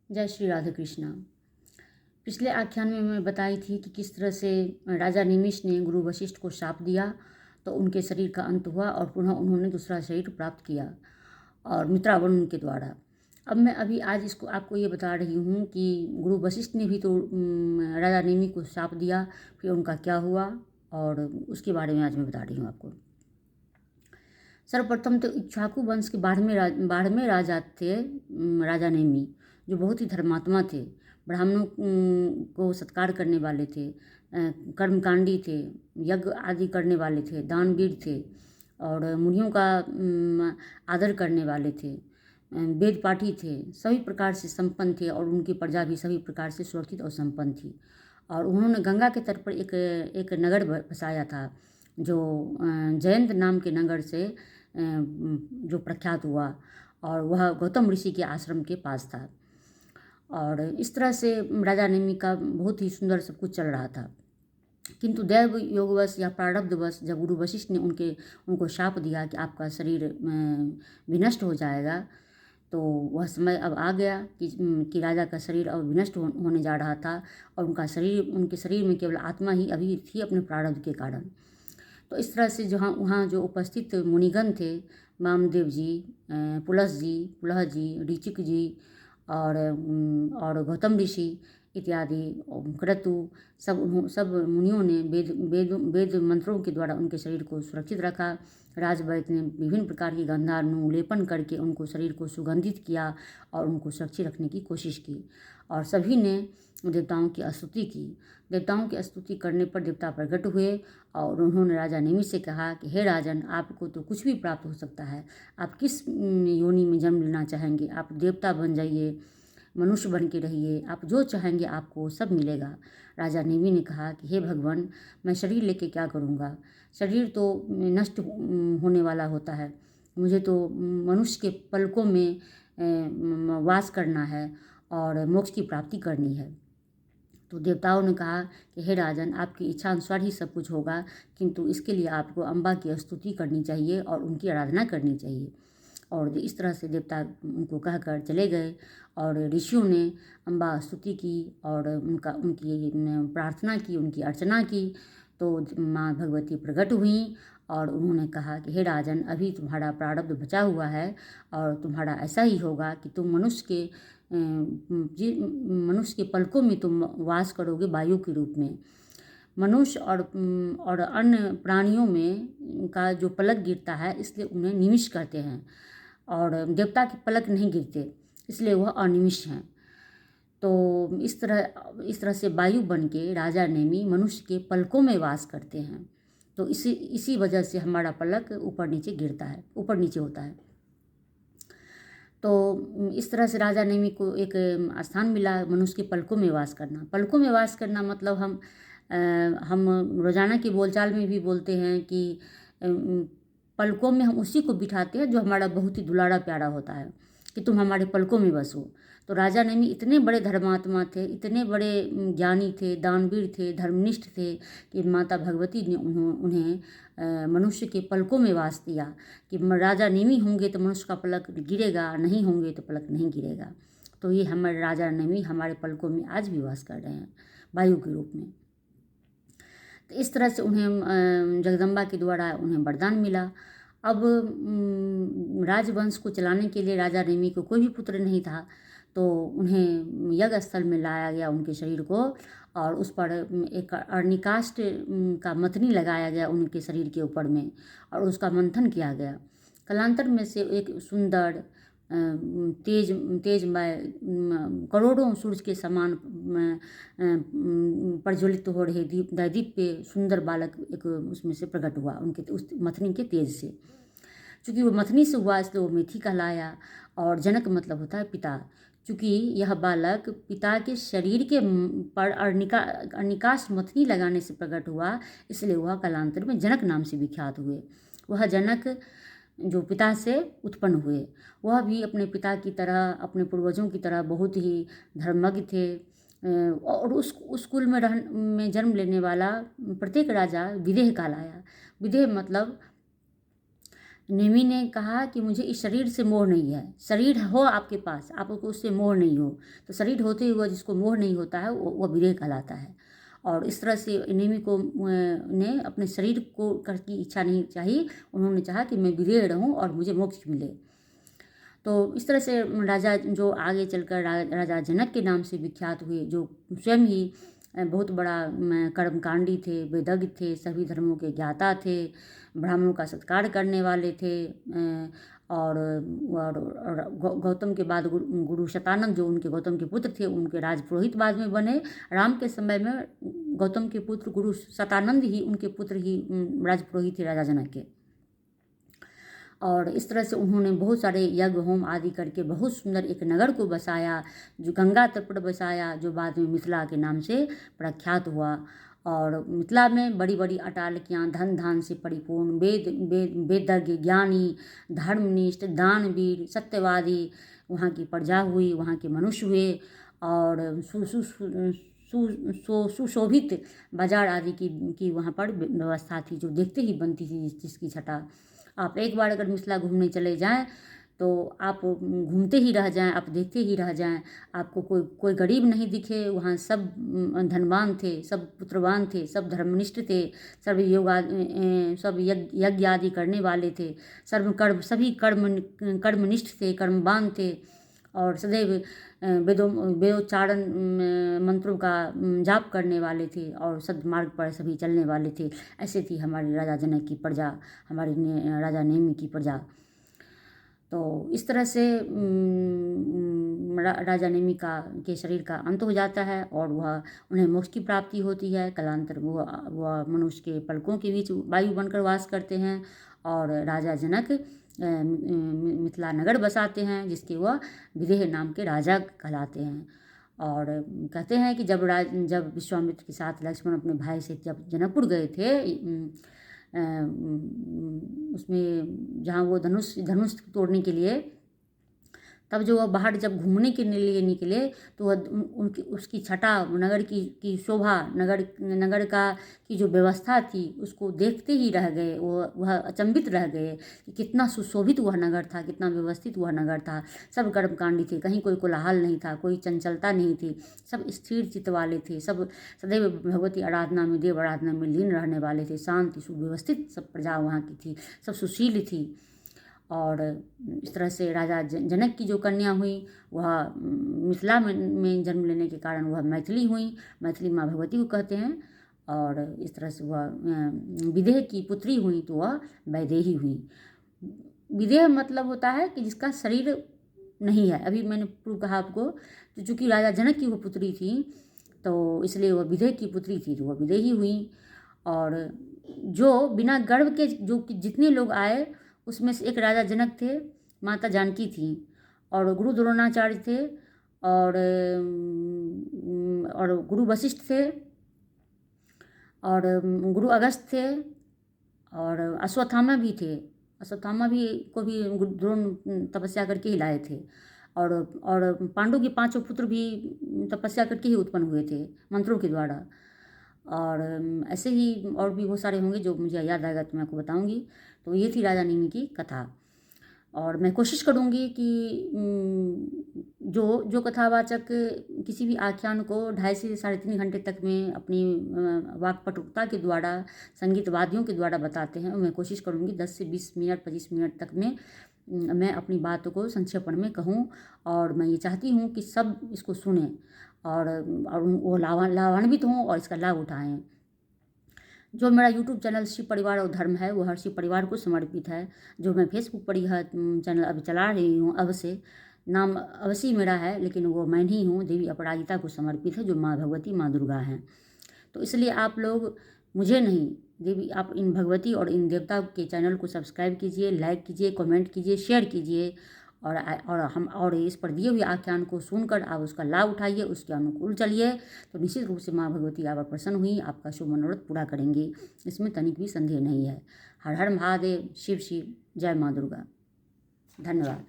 जय श्री राधा कृष्णा। पिछले आख्यान में मैं बताई थी कि किस तरह से राजा निमिष ने गुरु वशिष्ठ को शाप दिया तो उनके शरीर का अंत हुआ और पुनः उन्होंने दूसरा शरीर प्राप्त किया और मित्रावरुण के द्वारा। अब मैं अभी आज इसको आपको ये बता रही हूँ कि गुरु वशिष्ठ ने भी तो राजा निमि को शाप दिया, फिर उनका क्या हुआ और उसके बारे में आज मैं बता रही हूँ आपको। सर्वप्रथम तो इक्ष्वाकु वंश के बारहवें राजा थे राजा नेमि, जो बहुत ही धर्मात्मा थे, ब्राह्मणों को सत्कार करने वाले थे, कर्मकांडी थे, यज्ञ आदि करने वाले थे, दानवीर थे और मुनियों का आदर करने वाले थे, वेद पाठी थे, सभी प्रकार से संपन्न थे और उनकी प्रजा भी सभी प्रकार से सुरक्षित और संपन्न थी। और उन्होंने गंगा के तट पर एक नगर बसाया था जो जयंत नाम के नगर से जो प्रख्यात हुआ और वह गौतम ऋषि के आश्रम के पास था। और इस तरह से राजा नेमि का बहुत ही सुंदर सब कुछ चल रहा था। किंतु दैव योगवश या प्रारब्धवश जब गुरु वशिष्ठ ने उनको शाप दिया कि आपका शरीर विनष्ट हो जाएगा, तो वह समय अब आ गया कि राजा का शरीर अब विनष्ट होने जा रहा था और उनके शरीर में केवल आत्मा ही अभी थी अपने प्रारब्ध के कारण। तो इस तरह से जहाँ वहाँ जो उपस्थित मुनिगण थे, वामदेव जी, पुलह जी, ऋचिक जी और गौतम ऋषि इत्यादि, क्रतु, सब मुनियों ने वेद मंत्रों के द्वारा उनके शरीर को सुरक्षित रखा। राजवैद्य ने विभिन्न प्रकार की गंधानु लेपन करके उनको शरीर को सुगंधित किया और उनको सुरक्षित रखने की कोशिश की और सभी ने देवताओं की स्तुति की। देवताओं की स्तुति करने पर देवता प्रकट हुए और उन्होंने राजा नेमि से कहा कि हे राजन, आपको तो कुछ भी प्राप्त हो सकता है, आप किस योनि में जन्म लेना चाहेंगे, आप देवता बन जाइए, मनुष्य बन के रहिए, आप जो चाहेंगे आपको सब मिलेगा। राजा नेमि ने कहा कि हे भगवान, मैं शरीर लेके क्या करूँगा, शरीर तो नष्ट होने वाला होता है, मुझे तो मनुष्य के पलकों में वास करना है और मोक्ष की प्राप्ति करनी है। तो देवताओं ने कहा कि हे राजन, आपकी इच्छा अनुसार ही सब कुछ होगा, किंतु इसके लिए आपको अम्बा की स्तुति करनी चाहिए और उनकी आराधना करनी चाहिए। और इस तरह से देवता उनको कहकर चले गए और ऋषियों ने अम्बा स्तुति की और उनकी प्रार्थना की, उनकी अर्चना की। तो माँ भगवती प्रकट हुई और उन्होंने कहा कि हे राजन, अभी तुम्हारा प्रारब्ध बचा हुआ है और तुम्हारा ऐसा ही होगा कि तुम मनुष्य के पलकों में तुम वास करोगे वायु के रूप में। मनुष्य और अन्य प्राणियों में का जो पलक गिरता है इसलिए उन्हें निमिष कहते हैं और देवता के पलक नहीं गिरते इसलिए वह अनिमिष हैं। तो इस तरह से वायु बन के राजा नेमि मनुष्य के पलकों में वास करते हैं। तो इसी वजह से हमारा पलक ऊपर नीचे गिरता है, ऊपर नीचे होता है। तो इस तरह से राजा नेमि को एक स्थान मिला मनुष्य के पलकों में वास करना। पलकों में वास करना मतलब हम रोज़ाना की बोलचाल में भी बोलते हैं कि पलकों में हम उसी को बिठाते हैं जो हमारा बहुत ही दुलारा प्यारा होता है, कि तुम हमारे पलकों में बसो। तो राजा नेमि इतने बड़े धर्मात्मा थे, इतने बड़े ज्ञानी थे, दानवीर थे, धर्मनिष्ठ थे कि माता भगवती ने उन्हें मनुष्य के पलकों में वास दिया कि राजा नेमि होंगे तो मनुष्य का पलक गिरेगा, नहीं होंगे तो पलक नहीं गिरेगा। तो ये हमारे राजा नेमि हमारे पलकों में आज भी वास कर रहे हैं वायु के रूप में। तो इस तरह से उन्हें जगदम्बा के द्वारा उन्हें वरदान मिला। अब राजवंश को चलाने के लिए राजा नेमि को कोई भी पुत्र नहीं था, तो उन्हें यज्ञ स्थल में लाया गया उनके शरीर को और उस पर एक अर्णिकाष्ठ का मतनी लगाया गया उनके शरीर के ऊपर में और उसका मंथन किया गया। कालांतर में से एक सुंदर तेजमय करोड़ों सूरज के समान प्रज्वलित हो रहे दैदीप्य सुंदर बालक एक उसमें से प्रकट हुआ उनके उस मथनी के तेज से। चूँकि वो मथनी से हुआ इसलिए वो मेथी कहलाया और जनक मतलब होता है पिता। चूँकि यह बालक पिता के शरीर के पर अर्णिकाष्ठ मथनी लगाने से प्रकट हुआ इसलिए वह कालांतर में जनक नाम से विख्यात हुए। वह जनक जो पिता से उत्पन्न हुए, वह भी अपने पिता की तरह, अपने पूर्वजों की तरह बहुत ही धर्मज्ञ थे और उस कुल में जन्म लेने वाला प्रत्येक राजा विदेह कहलाया। विदेह मतलब नेमी ने कहा कि मुझे इस शरीर से मोह नहीं है। शरीर हो आपके पास, आपको उससे मोह नहीं हो, तो शरीर होते हुए जिसको मोह नहीं होता है वो विदेह कहलाता है। और इस तरह से नेमी को ने अपने शरीर को कर की इच्छा नहीं चाहिए, उन्होंने चाहा कि मैं विदेह रहूं और मुझे मोक्ष मिले। तो इस तरह से राजा जो आगे चलकर राजा जनक के नाम से विख्यात हुए, जो स्वयं ही बहुत बड़ा कर्मकांडी थे, वेदज्ञ थे, सभी धर्मों के ज्ञाता थे, ब्राह्मणों का सत्कार करने वाले थे। और गौतम के बाद गुरु शतानंद जो उनके गौतम के पुत्र थे, उनके राजपुरोहित बाद में बने। राम के समय में गौतम के पुत्र गुरु शतानंद ही उनके पुत्र ही राजपुरोहित थे राजा जनक के। और इस तरह से उन्होंने बहुत सारे यज्ञ होम आदि करके बहुत सुंदर एक नगर को बसाया, जो गंगा तट पर बसाया, जो बाद में मिथिला के नाम से प्रख्यात हुआ। और मिथिला में बड़ी बड़ी अटालिकियाँ, धन धान से परिपूर्ण, वेदज्ञ, ज्ञानी, धर्मनिष्ठ, दानवीर, सत्यवादी वहाँ की प्रजा हुई, वहाँ के मनुष्य हुए। और सुशोभित बाजार आदि की वहाँ पर व्यवस्था थी, जो देखते ही बनती थी, जिसकी छटा। आप एक बार अगर मिथिला घूमने चले जाएं तो आप घूमते ही रह जाएं, आप देखते ही रह जाएं। आपको कोई गरीब नहीं दिखे, वहाँ सब धनवान थे, सब पुत्रवान थे, सब धर्मनिष्ठ थे, सब यज्ञ आदि करने वाले थे, सभी कर्मनिष्ठ थे, कर्मवान थे। और सदैव वेदोच्चारण मंत्रों का जाप करने वाले थे, और सद्मार्ग पर सभी चलने वाले थे। ऐसे थी हमारी राजा जनक की प्रजा, हमारी राजा नेमी की प्रजा। तो इस तरह से राजा नेमी के शरीर का अंत हो जाता है, और वह उन्हें मोक्ष की प्राप्ति होती है। कालांतर वह मनुष्य के पलकों के बीच वायु बनकर वास करते हैं, और राजा जनक मिथिला नगर बसाते हैं, जिसके वह विदेह नाम के राजा कहलाते हैं। और कहते हैं कि जब विश्वामित्र के साथ लक्ष्मण अपने भाई से जब जनकपुर गए थे, उसमें जहाँ वो धनुष तोड़ने के लिए, तब जो वह बाहर जब घूमने के लिए निकले, तो वह उसकी छटा, नगर की शोभा, नगर की जो व्यवस्था थी, उसको देखते ही रह गए। वह अचंभित रह गए कि कितना सुशोभित वह नगर था, कितना व्यवस्थित वह नगर था। सब कर्मकांडी थे, कहीं कोई कोलाहल नहीं था, कोई चंचलता नहीं थी, सब स्थिर चित्त वाले थे, सब सदैव भगवती आराधना में, देव आराधना में लीन रहने वाले थे। शांति सुव्यवस्थित सब प्रजा वहाँ की थी, सब सुशील थी। और इस तरह से राजा जनक की जो कन्या हुई, वह मिथिला में जन्म लेने के कारण वह मैथिली हुई, मैथिली माँ भगवती को कहते हैं। और इस तरह से वह विदेह की पुत्री हुई, तो वह वैदेही हुई। विदेह मतलब होता है कि जिसका शरीर नहीं है। अभी मैंने पूर्व कहा आपको, तो चूँकि राजा जनक की वो पुत्री थी, तो इसलिए वह विदेह की पुत्री थी, तो वह विदेही हुई। और जो बिना गर्भ के जो जितने लोग आए, उसमें से एक राजा जनक थे, माता जानकी थी, और गुरु द्रोणाचार्य थे, और गुरु वशिष्ठ थे, और गुरु अगस्त थे, और अश्वत्थामा भी थे। अश्वत्थामा को भी द्रोण तपस्या करके ही लाए थे। और पांडु के 5 पुत्र भी तपस्या करके ही उत्पन्न हुए थे मंत्रों के द्वारा। और ऐसे ही और भी बहुत सारे होंगे जो मुझे याद आएगा तो मैं आपको बताऊंगी। तो ये थी राजा नेमी की कथा। और मैं कोशिश करूंगी कि जो कथावाचक किसी भी आख्यान को 2.5 से 3.5 घंटे तक में अपनी वाक्पटुता के द्वारा, संगीत वाद्यों के द्वारा बताते हैं, मैं कोशिश करूंगी 10 से 20 मिनट 25 मिनट तक में मैं अपनी बातों को संक्षेपण में कहूँ। और मैं ये चाहती हूँ कि सब इसको सुने और वो लाभान्वित हों और इसका लाभ उठाएं। जो मेरा YouTube चैनल शिव परिवार और धर्म है, वो हर शिव परिवार को समर्पित है। जो मैं फेसबुक पर यह चैनल अभी चला रही हूँ, अब से नाम अवश्य मेरा है, लेकिन वो मैं नहीं हूँ, देवी अपराजिता को समर्पित है, जो माँ भगवती माँ दुर्गा हैं। तो इसलिए आप लोग मुझे नहीं, देवी, आप इन भगवती और इन देवता के चैनल को सब्सक्राइब कीजिए, लाइक कीजिए, कमेंट कीजिए, शेयर कीजिए। और इस पर दिए हुए आख्यान को सुनकर आप उसका लाभ उठाइए, उसके अनुकूल चलिए, तो निश्चित रूप से माँ भगवती आप पर प्रसन्न हुई, आपका शुभ मनोरथ पूरा करेंगी, इसमें तनिक भी संदेह नहीं है। हर हर महादेव, शिव शिव, जय माँ दुर्गा। धन्यवाद।